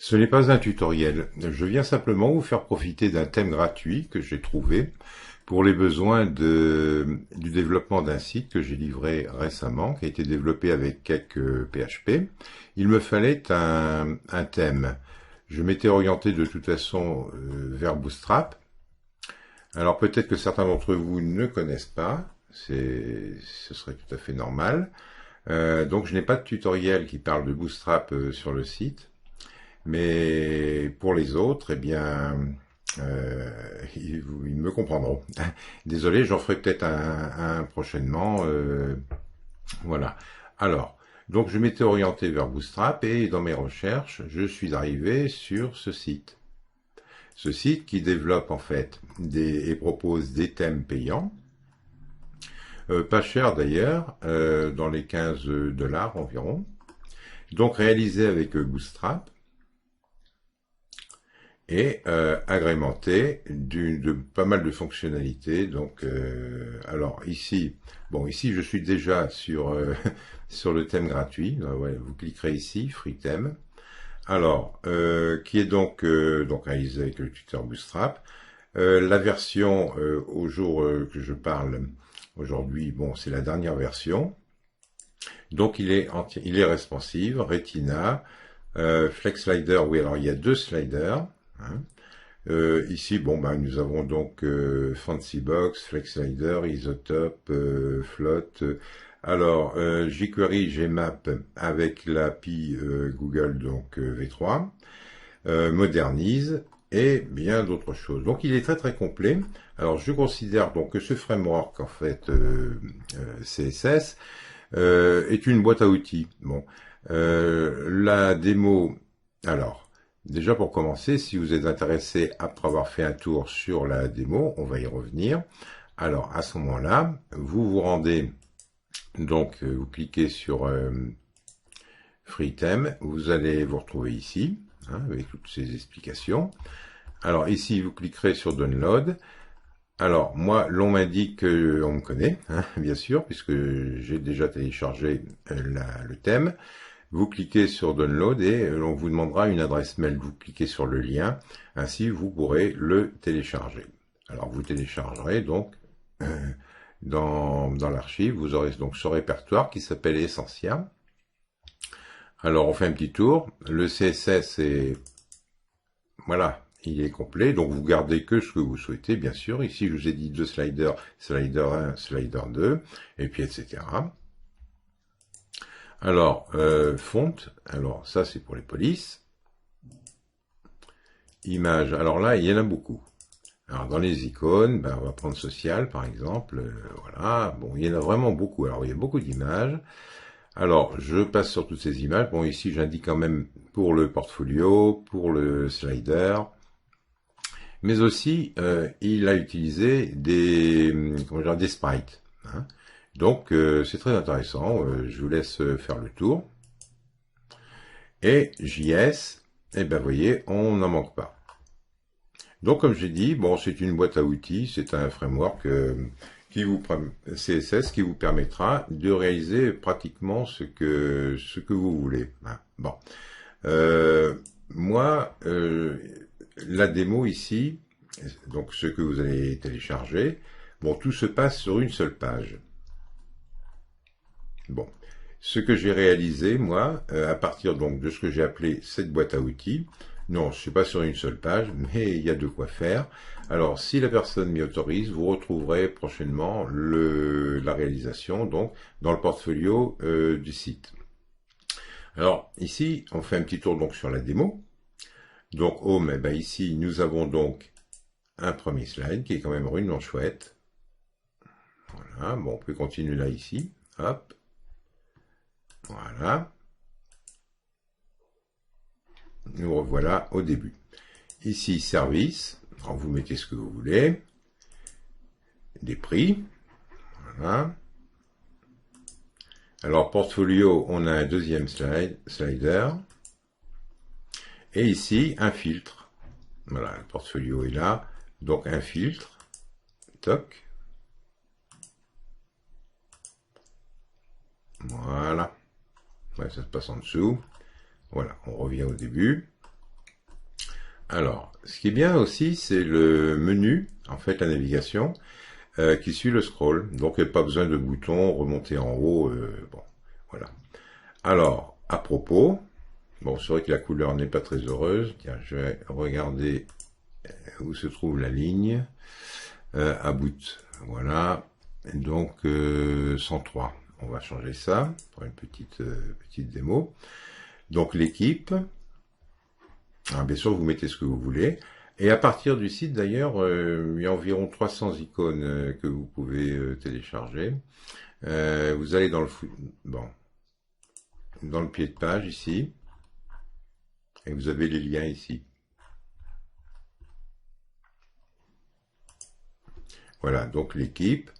Ce n'est pas un tutoriel, je viens simplement vous faire profiter d'un thème gratuit que j'ai trouvé pour les besoins du développement d'un site que j'ai livré récemment, qui a été développé avec quelques PHP. Il me fallait un thème. Je m'étais orienté de toute façon vers Bootstrap. Alors peut-être que certains d'entre vous ne connaissent pas, ce serait tout à fait normal. Donc je n'ai pas de tutoriel qui parle de Bootstrap sur le site. Mais pour les autres, eh bien, ils me comprendront. Désolé, j'en ferai peut-être un prochainement. Voilà. Alors, donc je m'étais orienté vers Bootstrap et dans mes recherches, je suis arrivé sur ce site. Ce site qui développe en fait et propose des thèmes payants, pas cher d'ailleurs, dans les 15 dollars environ. Donc réalisé avec Bootstrap. Et agrémenté de pas mal de fonctionnalités. Donc, alors ici, bon, ici je suis déjà sur sur le thème gratuit. Ouais, vous cliquerez ici, Free Theme. Alors, qui est donc réalisé avec le tuteur Bootstrap. La version au jour que je parle aujourd'hui, bon, c'est la dernière version. Donc il est responsive, Retina, Flex Slider. Oui, alors il y a deux sliders. Hein. Ici, bon, ben, nous avons donc Fancybox, FlexSlider, Isotope, Float. Alors, jQuery, Gmap avec l'API Google, donc V3, Modernise et bien d'autres choses. Donc, il est très très complet. Alors, je considère donc que ce framework, en fait, CSS, est une boîte à outils. Bon, la démo, alors. Déjà pour commencer, si vous êtes intéressé après avoir fait un tour sur la démo, on va y revenir. Alors à ce moment-là, vous vous rendez, donc vous cliquez sur Free Theme, vous allez vous retrouver ici, hein, avec toutes ces explications. Alors ici, vous cliquerez sur Download. Alors moi, l'on m'indique qu'on me connaît, hein, bien sûr, puisque j'ai déjà téléchargé le thème. Vous cliquez sur Download et on vous demandera une adresse mail. Vous cliquez sur le lien, ainsi vous pourrez le télécharger. Alors vous téléchargerez donc dans l'archive, vous aurez donc ce répertoire qui s'appelle Essentia. Alors on fait un petit tour. Le CSS est voilà, il est complet, donc vous gardez que ce que vous souhaitez, bien sûr. Ici je vous ai dit deux sliders, slider 1, slider 2, et puis etc. Alors, font, alors ça c'est pour les polices. Images, alors là il y en a beaucoup. Alors dans les icônes, ben, on va prendre social par exemple, voilà, bon il y en a vraiment beaucoup, alors il y a beaucoup d'images. Alors je passe sur toutes ces images, bon ici j'indique quand même pour le portfolio, pour le slider, mais aussi il a utilisé comment dire, des sprites. Hein. Donc c'est très intéressant, je vous laisse faire le tour. Et JS, eh ben vous voyez, on n'en manque pas. Donc comme j'ai dit, bon c'est une boîte à outils, c'est un framework CSS qui vous permettra de réaliser pratiquement ce que vous voulez. Hein. Bon, moi la démo ici, donc ce que vous allez télécharger, bon tout se passe sur une seule page. Bon, ce que j'ai réalisé, moi, à partir donc de ce que j'ai appelé cette boîte à outils, non, je ne suis pas sur une seule page, mais il y a de quoi faire. Alors, si la personne m'y autorise, vous retrouverez prochainement la réalisation donc dans le portfolio du site. Alors, ici, on fait un petit tour donc sur la démo. Donc, Home, eh ben, ici, nous avons donc un premier slide qui est quand même rudement chouette. Voilà, bon, on peut continuer là, ici. Hop. Voilà. Nous revoilà au début. Ici, service. Alors, vous mettez ce que vous voulez. Des prix. Voilà. Alors, portfolio, on a un deuxième slider. Et ici, un filtre. Voilà, le portfolio est là. Donc, un filtre. Toc. Voilà. Ouais, ça se passe en dessous. Voilà, on revient au début. Alors, ce qui est bien aussi, c'est le menu, en fait, la navigation, qui suit le scroll. Donc, il n'y a pas besoin de bouton, remonter en haut. Bon, voilà. Alors, à propos, bon, c'est vrai que la couleur n'est pas très heureuse. Tiens, je vais regarder où se trouve la ligne. À bout. Voilà. Donc, 103. On va changer ça pour une petite démo. Donc, l'équipe. Alors, bien sûr, vous mettez ce que vous voulez. Et à partir du site, d'ailleurs, il y a environ 300 icônes que vous pouvez télécharger. Vous allez dans bon, dans le pied de page ici, et vous avez les liens ici. Voilà, donc l'équipe,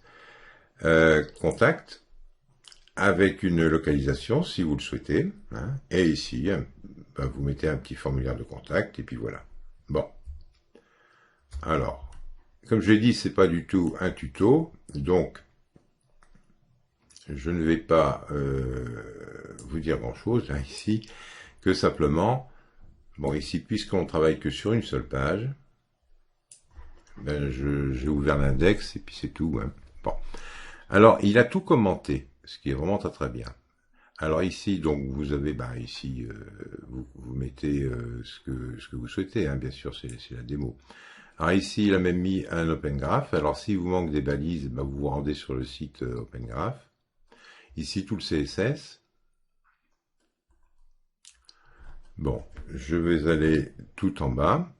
contact, avec une localisation si vous le souhaitez. Hein, et ici, ben, vous mettez un petit formulaire de contact, et puis voilà. Bon. Alors, comme je l'ai dit, c'est pas du tout un tuto, donc je ne vais pas vous dire grand-chose hein, ici, que simplement, bon ici, puisqu'on travaille que sur une seule page, ben, j'ai ouvert l'index et puis c'est tout. Hein. Bon. Alors, il a tout commenté, ce qui est vraiment très très bien. Alors ici, donc vous avez, bah ici, vous mettez ce que vous souhaitez, hein, bien sûr, c'est la démo. Alors ici, il a même mis un Open Graph. Alors si vous manque des balises, bah, vous vous rendez sur le site Open Graph. Ici, tout le CSS. Bon, je vais aller tout en bas.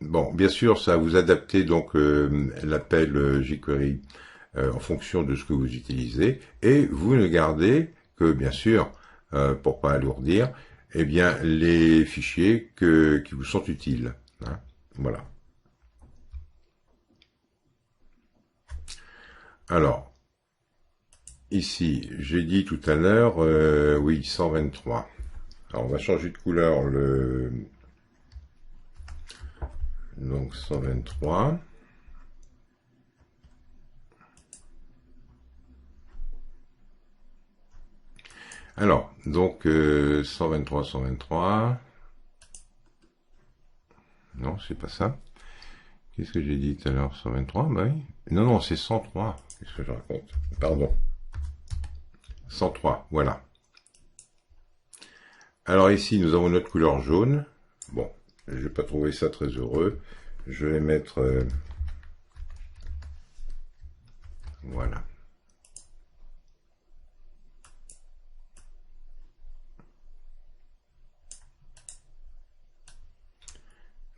Bon, bien sûr, ça vous adaptez donc l'appel jQuery en fonction de ce que vous utilisez, et vous ne gardez que, bien sûr, pour pas alourdir, eh bien les fichiers qui vous sont utiles. Hein. Voilà. Alors, ici, j'ai dit tout à l'heure, oui, 123. Alors, on va changer de couleur donc 123. Alors, donc 123, 123. Non, c'est pas ça. Qu'est-ce que j'ai dit tout à l'heure? 123, bah oui. Non, non, c'est 103. Qu'est-ce que je raconte? Pardon. 103, voilà. Alors ici, nous avons notre couleur jaune. Bon, je vais pas trouver ça très heureux. Je vais mettre... voilà.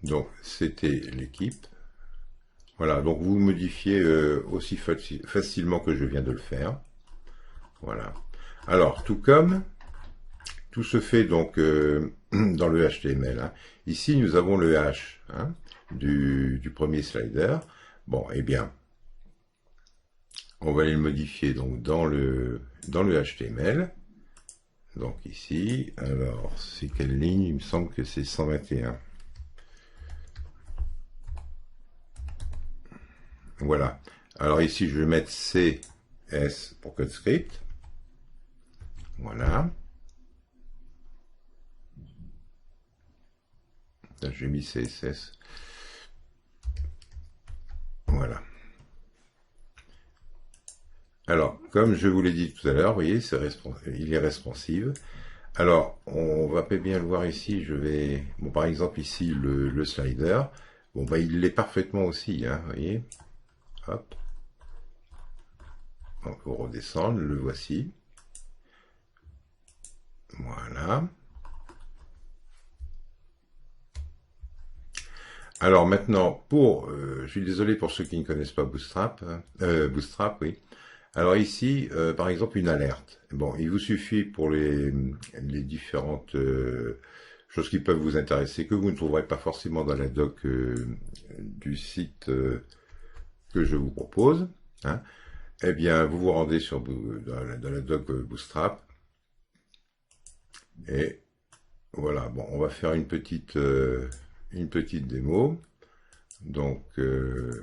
Donc, c'était l'équipe. Voilà, donc vous modifiez aussi facilement que je viens de le faire. Voilà. Alors, tout se fait donc dans le HTML. Hein. Ici, nous avons le H hein, du premier slider. Bon, eh bien, on va aller le modifier donc dans le HTML. Donc ici, alors, c'est quelle ligne? Il me semble que c'est 121. Voilà. Alors ici, je vais mettre CS pour CodeScript. Voilà. J'ai mis CSS. Voilà. Alors, comme je vous l'ai dit tout à l'heure, vous voyez, il est responsive. Alors, on va pas bien le voir ici. Je vais, bon, par exemple ici le slider. Bon, bah il l'est parfaitement aussi, hein, vous voyez. Hop. Donc, on redescend, le voici. Voilà. Alors maintenant, je suis désolé pour ceux qui ne connaissent pas Bootstrap, hein, Bootstrap, oui. Alors ici, par exemple, une alerte. Bon, il vous suffit pour les différentes choses qui peuvent vous intéresser, que vous ne trouverez pas forcément dans la doc du site que je vous propose. Hein. Eh bien, vous vous rendez dans la doc Bootstrap. Et voilà, bon, on va faire une petite démo. Donc,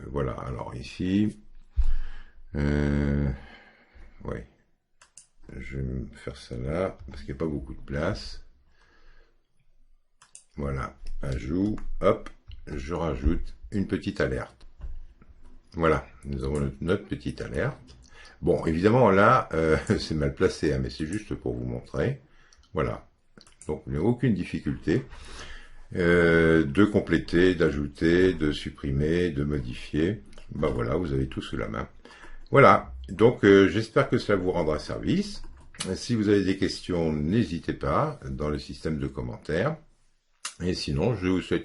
voilà, alors ici... ouais. Je vais faire ça là, parce qu'il n'y a pas beaucoup de place. Voilà, ajout, hop, je rajoute une petite alerte. Voilà, nous avons notre petite alerte. Bon, évidemment, là, c'est mal placé, hein, mais c'est juste pour vous montrer. Voilà, donc il n'y a aucune difficulté de compléter, d'ajouter, de supprimer, de modifier. Ben voilà, vous avez tout sous la main. Voilà, donc j'espère que cela vous rendra service. Si vous avez des questions, n'hésitez pas dans le système de commentaires. Et sinon, je vous souhaite